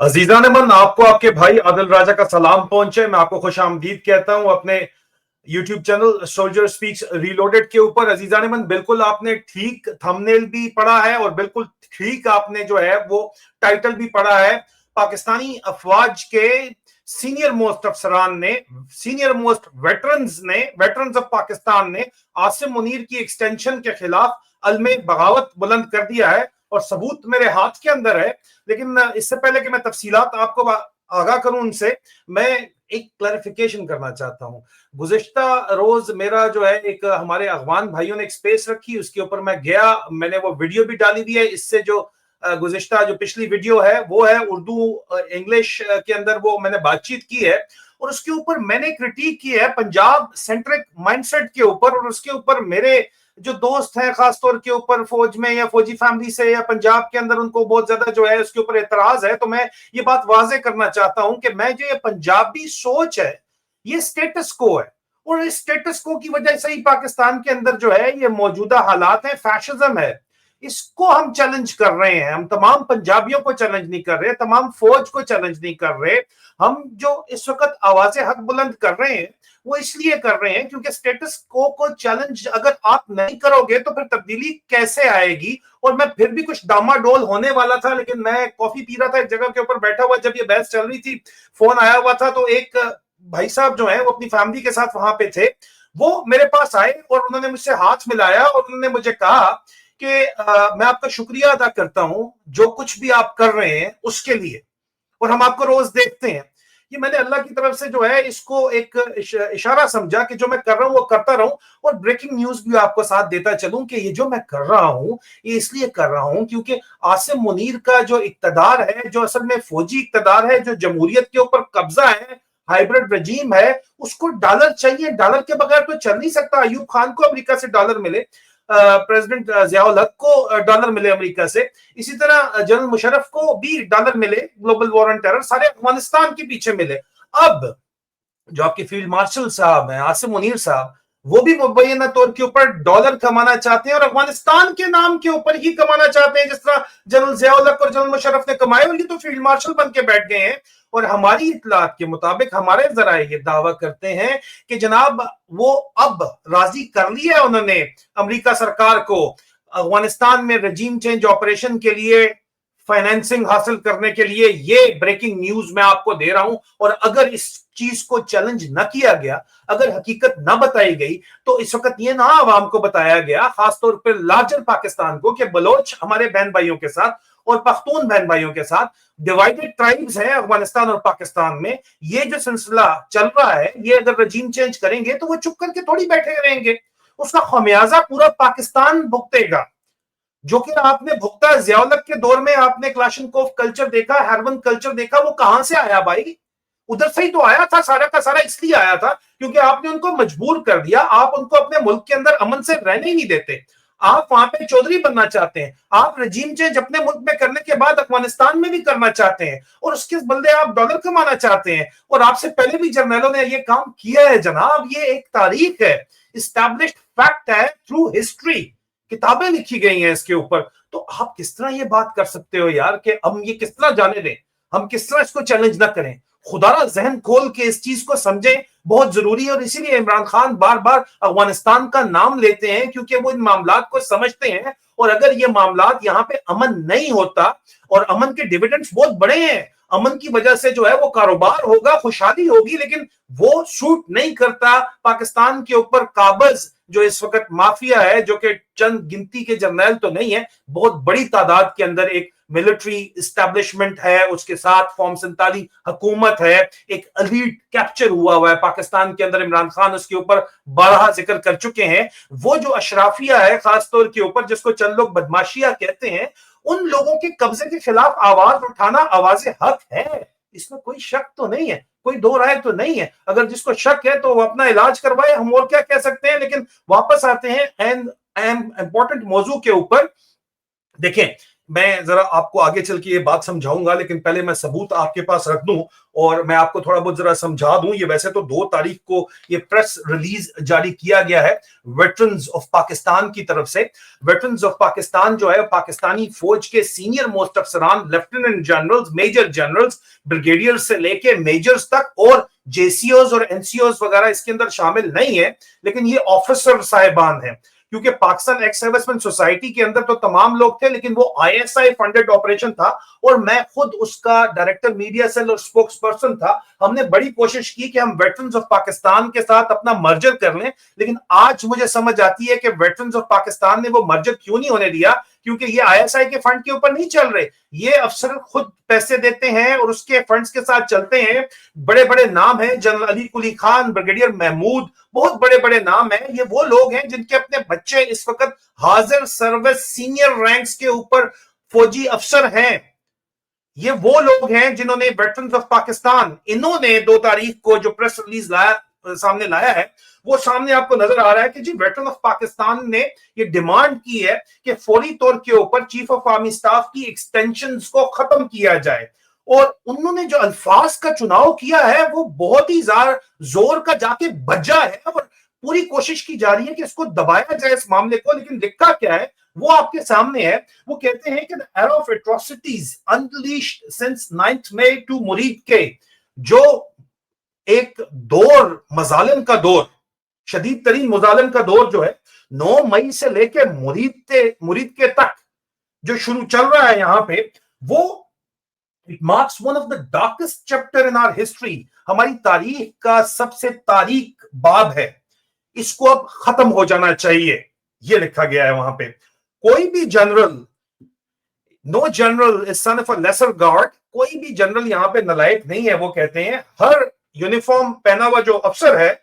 अजीजान मन, आपको आपके भाई आदिल राजा का सलाम पहुंचे। मैं आपको खुश आमदीद कहता हूं अपने YouTube channel soldier speaks reloaded के ऊपर। अजीजान मन, बिल्कुल आपने ठीक थंबनेल भी पढ़ा है और बिल्कुल ठीक आपने जो है वो टाइटल भी पढ़ा है। पाकिस्तानी अफवाज के सीनियर मोस्ट अफसरान ने, senior most veterans of Pakistan ने आसिम मुनीर की एक्सटेंशन के खिलाफ अलमे बगावत बुलंद कर दिया है और सबूत मेरे हाथ के अंदर है। लेकिन इससे पहले कि मैं तफसीलात आपको आगाह करूं उनसे, मैं एक क्लैरिफिकेशन करना चाहता हूं। गुज़िश्ता रोज मेरा जो है एक हमारे अफगान भाइयों ने एक स्पेस रखी, उसके ऊपर मैं गया, मैंने वो वीडियो भी डाली हुई है। इससे जो गुज़िश्ता जो पिछली वीडियो है वो है उर्दू इंग्लिश के अंदर, वो मैंने बातचीत की है और उसके ऊपर मैंने क्रिटिक की है पंजाब सेंट्रिक माइंडसेट के ऊपर। और उसके ऊपर मेरे जो दोस्त हैं खासतौर के ऊपर फौज में या फौजी फैमिली से या पंजाब के अंदर, उनको बहुत ज्यादा जो है उसके ऊपर एतराज है। तो मैं ये बात वाजे करना चाहता हूं कि मैं जो ये पंजाबी सोच है ये स्टेटस को है, और इस स्टेटस को की वजह से ही पाकिस्तान के अंदर जो है ये मौजूदा हालात है, फैशिज्म है। इसको हम चैलेंज कर रहे हैं। हम तमाम पंजाबियों को चैलेंज नहीं कर रहे, तमाम फौज को चैलेंज नहीं कर रहे। हम जो इस वक्त आवाजें हक बुलंद कर रहे हैं वो इसलिए कर रहे हैं क्योंकि स्टेटस को चैलेंज अगर आप नहीं करोगे तो फिर तब्दीली कैसे आएगी। और मैं फिर भी कुछ डामाडोल होने वाला था, लेकिन मैं कॉफी पी रहा था एक जगह के ऊपर बैठा हुआ, जब ये बहस चल रही थी फोन आया हुआ था, तो एक भाई साहब जो है वो अपनी फैमिली के साथ वहां पे थे। वो मेरे पास आए और उन्होंने मुझसे हाथ मिलाया और उन्होंने मुझे कहा कि मैं आपका शुक्रिया अदा करता हूं जो कुछ भी आप कर रहे हैं उसके लिए, और हम आपको रोज देखते हैं। ये मैंने अल्लाह की तरफ से जो है इसको एक इशारा समझा कि जो मैं कर रहा हूं वो करता रहूं। और ब्रेकिंग न्यूज भी आपको साथ देता चलूं कि ये जो मैं कर रहा हूं ये इसलिए कर रहा हूं क्योंकि आसिम मुनीर का जो इक्तदार है, जो असल में फौजी इक्तदार है, जो जमहूरियत के ऊपर कब्जा है, हाइब्रिड रजीम है, उसको डॉलर चाहिए। डॉलर के बगैर तो चल नहीं सकता। अयूब खान को अमेरिका से डॉलर मिले, प्रेसिडेंट जियाउल हक को डॉलर मिले अमेरिका से, इसी तरह जनरल मुशर्रफ को भी डॉलर मिले, ग्लोबल वॉर ऑन टेरर सारे अफगानिस्तान के पीछे मिले। अब जो आपके फील्ड मार्शल साहब हैं आसिम मुनीर साहब, वो भी मुबैना तौर के ऊपर डॉलर कमाना चाहते हैं और अफगानिस्तान के नाम के ऊपर ही कमाना चाहते हैं, जिस तरह जनरल जियाउल हक और जनरल मुशर्रफ ने कमाए, और ये तो फील्ड मार्शल बन के बैठ गए हैं। और हमारी इतलात के मुताबिक हमारे जराए ये दावा करते हैं कि जनाब वो अब राजी कर लिया है उन्होंने अमेरिका सरकार को अफगानिस्तान में रजीम चेंज ऑपरेशन के लिए फाइनेंसिंग हासिल करने के लिए। ये ब्रेकिंग न्यूज मैं आपको दे रहा हूं, और अगर इस चीज को चैलेंज न किया गया, अगर हकीकत न बताई गई, तो इस वक्त ये ना आवाम को बताया गया, खासतौर पर लार्जर पाकिस्तान को, कि बलोच हमारे बहन भाइयों के साथ और पख्तून बहन भाइयों के साथ डिवाइडेड ट्राइब्स हैं अफगानिस्तान और पाकिस्तान में। ये जो सिलसिला चल रहा है, ये अगर रजीम चेंज करेंगे तो वो चुप करके थोड़ी बैठे रहेंगे, उसका खमियाजा पूरा पाकिस्तान भुगतेगा। जो कि आपने भुगता जियाउल हक के दौर में, आपने क्लाशनकोव कल्चर देखा, हरवन कल्चर देखा, वो कहां से आया भाई? उधर से ही तो आया था, सारा का सारा इसलिए आया था क्योंकि आपने उनको मजबूर कर दिया। आप उनको अपने मुल्क के अंदर अमन से रहने ही नहीं देते। आप वहां पे चौधरी बनना चाहते हैं, आप रजीम चेंज अपने मुल्क में करने के बाद अफगानिस्तान में भी करना चाहते हैं, और उसके बदले आप डॉलर कमाना चाहते हैं। और आपसे पहले भी जर्नलों ने ये काम किया है जनाब, ये एक तारीख है, इस्टेब्लिश्ड फैक्ट है, थ्रू हिस्ट्री, किताबें लिखी गई हैं इसके ऊपर। तो आप किस तरह ये बात कर सकते हो यार कि हम ये किस तरह जाने दें, हम किस तरह इसको चैलेंज ना करें? खुदारा जहन खोल के इस चीज को समझें, बहुत जरूरी है। और इसीलिए इमरान खान बार बार अफगानिस्तान का नाम लेते हैं क्योंकि वो इन मामलात को समझते हैं। और अगर ये मामलात यहाँ पे अमन नहीं होता, और अमन के डिविडेंड्स बहुत बड़े हैं, अमन की वजह से जो है वो कारोबार होगा, खुशहाली होगी, लेकिन वो शूट नहीं करता पाकिस्तान के ऊपर काबज जो इस वक्त माफिया है, जो कि चंद गिनती के जर्नैल तो नहीं है, बहुत बड़ी तादाद के अंदर एक मिलिट्री इस्टेब्लिशमेंट है, उसके साथ फॉर्म 47 हुकूमत है, एक एलीट कैप्चर हुआ है पाकिस्तान के अंदर। इमरान खान उसके ऊपर 12 जिक्र कर चुके हैं। वो जो अशराफिया है खासतौर के ऊपर, जिसको चंद लोग बदमाशिया कहते हैं, उन लोगों के कब्जे के खिलाफ आवाज उठाना आवाज हक है, इसमें कोई शक तो नहीं है, कोई दो राय तो नहीं है। अगर जिसको शक है तो वो अपना इलाज करवाए, हम और क्या कह सकते हैं। लेकिन वापस आते हैं एंड इंपॉर्टेंट मौजू के ऊपर। देखें, میں ذرا آپ کو آگے چل کے یہ بات سمجھاؤں گا، لیکن پہلے میں ثبوت آپ کے پاس رکھ دوں اور میں آپ کو تھوڑا بہت ذرا سمجھا دوں. یہ ویسے تو 2 تاریخ کو یہ پریس ریلیز جاری کیا گیا ہے ویٹرنز آف پاکستان کی طرف سے. ویٹرنز آف پاکستان جو ہے پاکستانی فوج کے سینئر موسٹ افسران، lieutenant generals, major generals, brigadier سے لے کے میجرز تک، اور جے سی اوز اور این سی اوز وغیرہ اس کے اندر شامل نہیں ہے، لیکن یہ آفیسر صاحبان ہیں. کیونکہ پاکستان ایکس سروسمین سوسائٹی کے اندر تو تمام لوگ تھے، لیکن وہ I S I funded operation تھا اور میں خود اس کا ڈائریکٹر میڈیا سیل اور سپوکس پرسن تھا. ہم نے بڑی کوشش کی کہ ہم ویٹرنز آف پاکستان کے ساتھ اپنا مرجر کر لیں، لیکن آج مجھے سمجھ آتی ہے کہ ویٹرنز آف پاکستان نے وہ مرجر کیوں نہیں ہونے دیا، کیونکہ یہ آئی ایس آئی کے فنڈ کے اوپر نہیں چل رہے. یہ افسر خود پیسے دیتے ہیں اور اس کے فنڈز کے ساتھ چلتے ہیں. بڑے بڑے نام ہیں، جنرل علی قلی خان، بریگیڈیئر محمود، بہت بڑے بڑے نام ہیں. یہ وہ لوگ ہیں جن کے اپنے بچے اس وقت حاضر سروس سینئر رینکس کے اوپر فوجی افسر ہیں. یہ وہ لوگ ہیں جنہوں نے ویٹرنز آف پاکستان، انہوں نے 2 تاریخ کو جو پریس ریلیز سامنے لایا ہے، وہ سامنے آپ کو نظر آ رہا ہے کہ جی ویٹرن آف پاکستان نے یہ ڈیمانڈ کی ہے کہ فوری طور کے اوپر چیف آف آرمی سٹاف کی ایکسٹینشنز کو ختم کیا جائے. اور انہوں نے جو الفاظ کا چناؤ کیا ہے وہ بہت ہی زور کا جا کے بجا ہے، اور پوری کوشش کی جا رہی ہے کہ اس کو دبایا جائے اس معاملے کو. لیکن لکھا کیا ہے وہ آپ کے سامنے ہے. وہ کہتے ہیں کہ the era of atrocities unleashed since 9th May to مرید کے، جو ایک دور مظالم کا دور، شدید ترین مظالم کا دور جو ہے 9 مئی سے لے کے مرید کے تک جو شروع چل رہا ہے یہاں پہ، وہ it marks one of the darkest chapter in our history. ہماری تاریخ کا سب سے تاریک باب ہے، اس کو اب ختم ہو جانا چاہیے، یہ لکھا گیا ہے وہاں پہ. کوئی بھی general, no general is son of a lesser guard، کوئی بھی جنرل یہاں پہ نالائق نہیں ہے. وہ کہتے ہیں ہر یونیفارم پہنا ہوا جو افسر ہے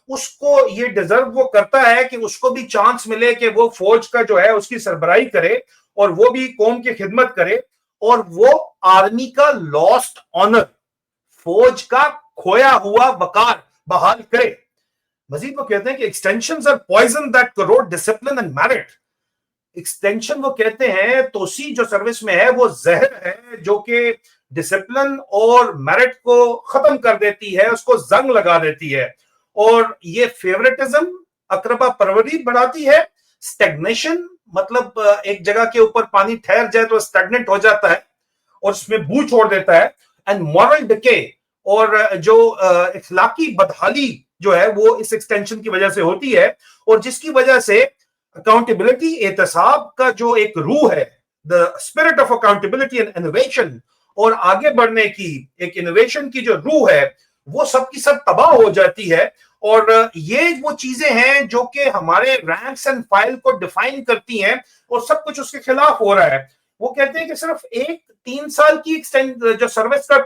اس کو یہ ڈیزرو وہ کرتا ہے کہ اس کو بھی چانس ملے کہ وہ فوج کا جو ہے اس کی سربراہی کرے اور وہ بھی قوم کی خدمت کرے، اور وہ آرمی کا لاسٹ آنر، فوج کا کھویا ہوا وقار بحال کرے. مزید وہ کہتے ہیں کہ extensions are poison that corrode discipline and merit. Extension وہ کہتے ہیں توسیع جو سروس میں ہے وہ زہر ہے جو کہ ڈسپلن اور میرٹ کو ختم کر دیتی ہے، اس کو زنگ لگا دیتی ہے، اور یہ فیورٹزم، اقربا پروری بڑھاتی ہے. سٹیگنیشن مطلب ایک جگہ کے اوپر پانی ٹھہر جائے تو سٹیگنٹ ہو جاتا ہے اور اس میں بو چھوڑ دیتا ہے. اینڈ مورل ڈکے، اور جو اخلاقی بدحالی جو ہے وہ اس ایکسٹینشن کی وجہ سے ہوتی ہے، اور جس کی وجہ سے اکاؤنٹیبلٹی، احتساب کا جو ایک روح ہے، the spirit of accountability and innovation، اور آگے بڑھنے کی ایک انوویشن کی جو روح ہے وہ سب کی سب تباہ ہو جاتی ہے. اور یہ وہ چیزیں ہیں جو کہ ہمارے رینکس اینڈ فائل کو ڈیفائن کرتی ہیں، اور سب کچھ اس کے خلاف ہو رہا ہے. وہ کہتے ہیں کہ صرف 3 سال کی جو سروس کا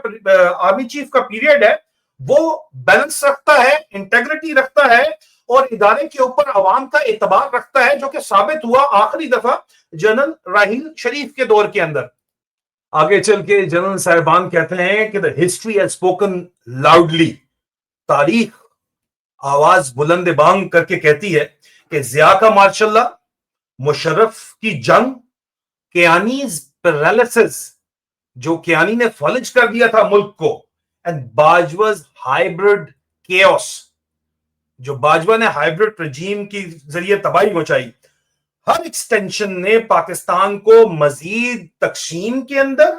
آرمی چیف کا پیریڈ ہے وہ بیلنس رکھتا ہے، انٹیگریٹی رکھتا ہے، اور ادارے کے اوپر عوام کا اعتبار رکھتا ہے، جو کہ ثابت ہوا آخری دفعہ جنرل راحیل شریف کے دور کے اندر. آگے چل کے جنرل صاحبان کہتے ہیں کہ the history has spoken loudly، تاریخ آواز بلند بانگ کر کے کہتی ہے کہ ضیاء کا مارشاء اللہ، مشرف کی جنگ، کیانیز پیرالیسس جو کیانی نے فلج کر دیا تھا ملک کو، اینڈ باجواز ہائیبرڈ کیوس جو باجوہ نے ہائیبرڈ رجیم کی ذریعے تباہی مچائی. ہر ایکسٹینشن نے پاکستان کو مزید تقسیم کے اندر،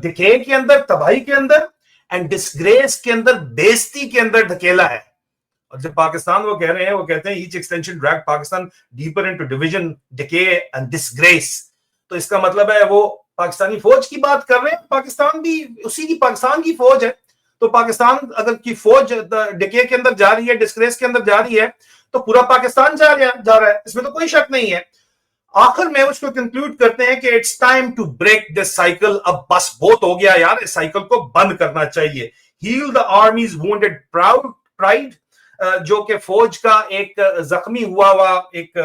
ڈکے کے اندر، تباہی کے اندر، اینڈ ڈسگریس کے اندر، بےزتی کے اندر دھکیلا ہے. اور جب پاکستان وہ کہہ رہے ہیں، وہ کہتے ہیں each extension drag Pakistan deeper into division, decay and disgrace. تو اس کا مطلب ہے وہ پاکستانی فوج کی بات کر رہے ہیں. پاکستان بھی اسی کی، پاکستان کی فوج ہے، تو پاکستان اگر کی فوج ڈکے کے اندر جا رہی ہے، ڈسگریس کے اندر جا رہی ہے، تو پورا پاکستان جا رہا ہے، اس میں تو کوئی شک نہیں ہے. آخر میں اس کو کنکلوڈ کرتے ہیں کہ it's time to break this cycle, اب بس بہت ہو گیا یار، اس سائیکل کو بند کرنا چاہیے. Heel the armies wounded pride, جو کہ فوج کا ایک زخمی ہوا ایک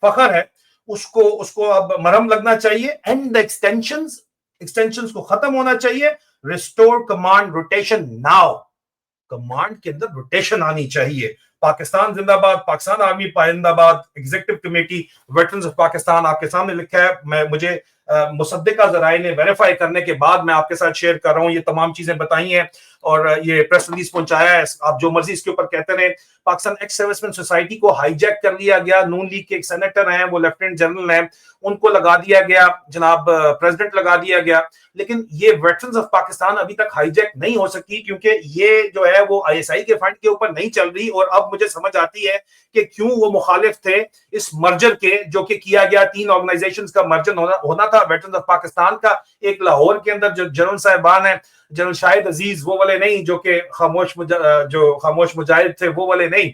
فخر ہے، اس کو اب مرہم لگنا چاہیے. اینڈ دا ایکسٹینشنز کو ختم ہونا چاہیے. Restore command rotation now, command کے اندر روٹیشن آنی چاہیے. पाकिस्तान जिंदाबाद, पाकिस्तान आर्मी पाइंदाबाद, executive committee veterans of Pakistan आपके सामने लिखा है। मैं मुझे मुसद्दिका ज़राए ने वेरीफाई करने के बाद मैं आपके साथ शेयर कर रहा हूँ, ये तमाम चीजें बताई हैं और ये प्रेस रिलीज पहुंचाया है। आप जो मर्जी इसके ऊपर कहते रहे। पाकिस्तान एक्स सर्विसमैन सोसाइटी को हाईजैक कर लिया गया, नून लीग के एक सेनेटर हैं, वो लेफ्टिनेंट जनरल हैं, उनको लगा दिया गया, जनाब प्रेसिडेंट लगा दिया गया। लेकिन ये वेटरन्स ऑफ पाकिस्तान अभी तक हाईजैक नहीं हो सकी क्योंकि ये जो है वो आईएसआई के फंड के ऊपर नहीं चल रही। और अब मुझे समझ आती है कि क्यों वो मुखालिफ थे इस मर्जर के, जो कि किया गया। 3 ऑर्गेनाइजेशंस का मर्जर होना था वेटरन्स ऑफ पाकिस्तान का। एक लाहौर के अंदर जो जनरल साहिबान है, जनरल शाहिद अजीज, वो वाले नहीं जो कि खामोश मुजाहिद थे, वो वाले नहीं,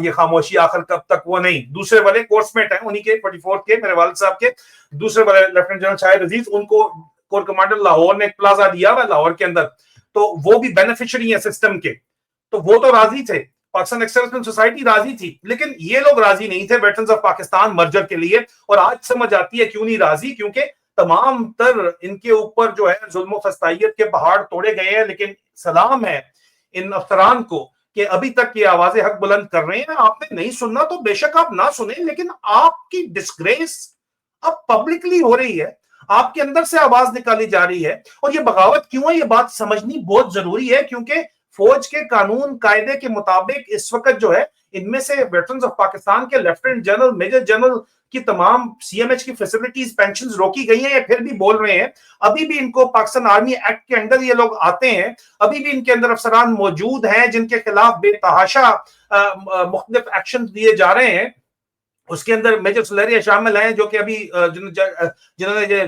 ये खामोशी आखिर कब तक, वो नहीं, दूसरे वाले कोर्समेट हैं उन्हीं के 44 के, मेरे वालिद साहब के दूसरे वाले लेफ्टिनेंट जनरल शाहिद अजीज। उनको कोर कमांडर लाहौर ने एक प्लाजा दिया हुआ लाहौर के अंदर, तो वो भी बेनिफिशियरी है सिस्टम के, तो वो तो राजी थे। पाकिस्तान एक्स सर्विसमैन सोसाइटी राजी थी, लेकिन ये लोग राजी नहीं थे वेटरन्स ऑफ पाकिस्तान मर्जर के लिए। और आज समझ आती है क्यों नहीं राजी, क्योंकि तमाम तर इनके ऊपर जो है जुल्म फस्तायत के पहाड़ तोड़े गए हैं। लेकिन सलाम है इन अफसरान को कि अभी तक ये आवाजें हक बुलंद कर रहे हैं। आपने नहीं सुनना तो बेशक आप ना सुने, लेकिन आपकी डिस्ग्रेस अब पब्लिकली हो रही है, आपके अंदर से आवाज निकाली जा रही है। और ये बगावत क्यों है, ये बात समझनी बहुत जरूरी है, क्योंकि फौज के कानून कायदे के मुताबिक इस वक्त जो है इनमें से वेटरन्स ऑफ पाकिस्तान के लेफ्टिनेंट जनरल, मेजर जनरल की तमाम सीएमएच की फैसिलिटीज, पेंशन रोकी गई हैं। ये फिर भी बोल रहे हैं, अभी भी इनको पाकिस्तान आर्मी एक्ट के अंदर ये लोग आते हैं, अभी भी इनके अंदर अफसरान मौजूद हैं जिनके खिलाफ बेतहाशा मुख्तलिफ एक्शन दिए जा रहे हैं। उसके अंदर मेजर सुलेरिया शामिल हैं, जो कि अभी जिन्होंने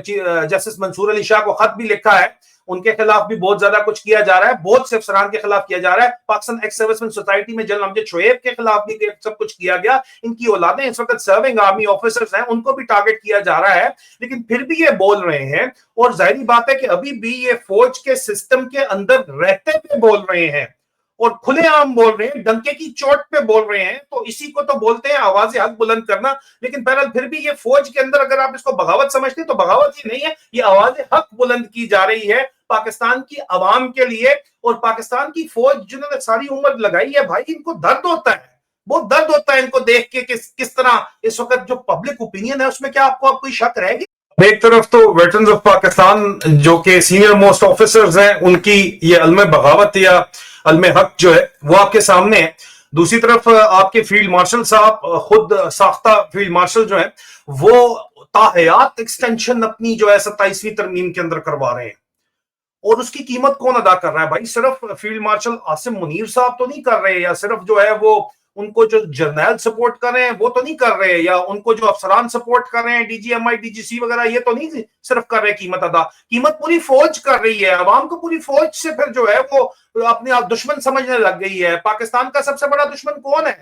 जस्टिस मंसूर अली शाह को खत भी लिखा है, उनके खिलाफ भी बहुत ज्यादा कुछ किया जा रहा है, बहुत से अफसरान के खिलाफ किया जा रहा है। पाकिस्तान एक्स सर्विसमैन सोसाइटी में जनरल अमजद शोएब के खिलाफ भी सब कुछ किया गया। इनकी औलादें इस वक्त सर्विंग आर्मी ऑफिसर्स हैं, उनको भी टारगेट किया जा रहा है, लेकिन फिर भी ये बोल रहे हैं। और जाहिर बात है कि अभी भी ये फौज के सिस्टम के अंदर रहते हुए बोल रहे हैं और खुलेआम बोल रहे हैं, डंके की चोट पे बोल रहे हैं। तो इसी को तो बोलते हैं आवाजें हक बुलंद करना। लेकिन बहरहाल फिर भी ये फौज के अंदर अगर आप इसको बगावत समझते हैं तो बगावत ये नहीं है, ये आवाजें हक बुलंद की जा रही है पाकिस्तान की आवाम के लिए। और पाकिस्तान की फौज जिन्होंने सारी उम्र लगाई है, भाई इनको दर्द होता है, बहुत दर्द होता है इनको देख के किस तरह इस वक्त जो पब्लिक ओपिनियन है उसमें क्या आपको कोई शक रहेगी। एक तरफ तो वेटरन्स ऑफ पाकिस्तान जो कि सीनियर मोस्ट ऑफिसर्स हैं, उनकी ये अलमे बगावत या अलमे हक जो है वो आपके सामने है। दूसरी तरफ आपके फील्ड मार्शल साहब, खुद साख्ता फील्ड मार्शल जो है, वो ताहयात एक्सटेंशन अपनी जो है 27वीं तरमीम के अंदर करवा रहे हैं। और उसकी कीमत कौन अदा कर रहा है भाई? सिर्फ फील्ड मार्शल आसिम मुनीर साहब तो नहीं कर रहे, या सिर्फ जो है वो उनको जो जर्नैल सपोर्ट कर रहे हैं वो तो नहीं कर रहे, या उनको जो अफसरान सपोर्ट कर रहे हैं डीजीएमआई डीजीसी वगैरह, ये तो नहीं सिर्फ कर रहे कीमत अदा। कीमत पूरी फौज कर रही है। अवाम को पूरी फौज से फिर जो है वो अपने आप दुश्मन समझने लग गई है। पाकिस्तान का सबसे बड़ा दुश्मन कौन है?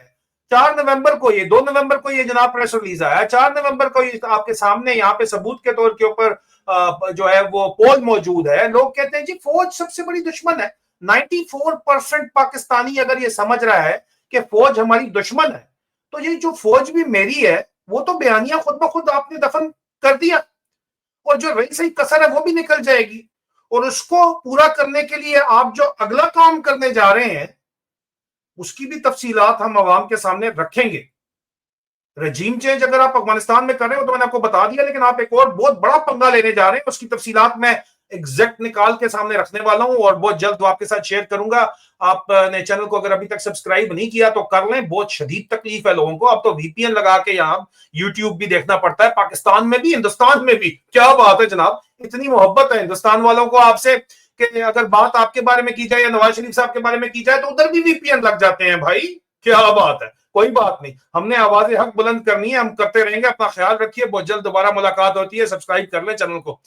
4 नवंबर को ये, 2 नवंबर को ये जनाब प्रेस रिलीज आया, 4 नवंबर को ये आपके सामने यहाँ पे सबूत के तौर के ऊपर जो है वो पोल मौजूद है। लोग कहते हैं जी फौज सबसे बड़ी दुश्मन है। 94% पाकिस्तानी अगर ये समझ रहा है कि फौज हमारी दुश्मन है, तो ये जो फौज भी मेरी है वो तो बयानिया खुद ब खुद आपने दफन कर दिया, और जो रही सही कसर है वो भी निकल जाएगी। और उसको पूरा करने के लिए आप जो अगला काम करने जा रहे हैं उसकी भी तफसीलात हम अवाम के सामने रखेंगे। रजीम चेंज अगर आप अफगानिस्तान में कर रहे हो तो मैंने आपको बता दिया, लेकिन आप एक और बहुत बड़ा पंगा लेने जा रहे हैं, उसकी तफसीलात मैं एग्जैक्ट निकाल के सामने रखने वाला हूं और बहुत जल्द आपके साथ शेयर करूंगा। आपने चैनल को अगर अभी तक सब्सक्राइब नहीं किया तो कर लें, बहुत शदीद तकलीफ है लोगों को। अब तो वीपीएन लगा के यहाँ यूट्यूब भी देखना पड़ता है, पाकिस्तान में भी हिंदुस्तान में भी। क्या बात है जनाब, इतनी मोहब्बत है हिंदुस्तान वालों को आपसे कि अगर बात आपके बारे में की जाए या नवाज शरीफ साहब के बारे में की जाए तो उधर भी वीपीएन लग जाते हैं। भाई क्या बात है, कोई बात नहीं, हमने आवाजें हक बुलंद करनी है, हम करते रहेंगे। अपना ख्याल रखिए, बहुत जल्द दोबारा मुलाकात होती है। सब्सक्राइब कर लें चैनल को।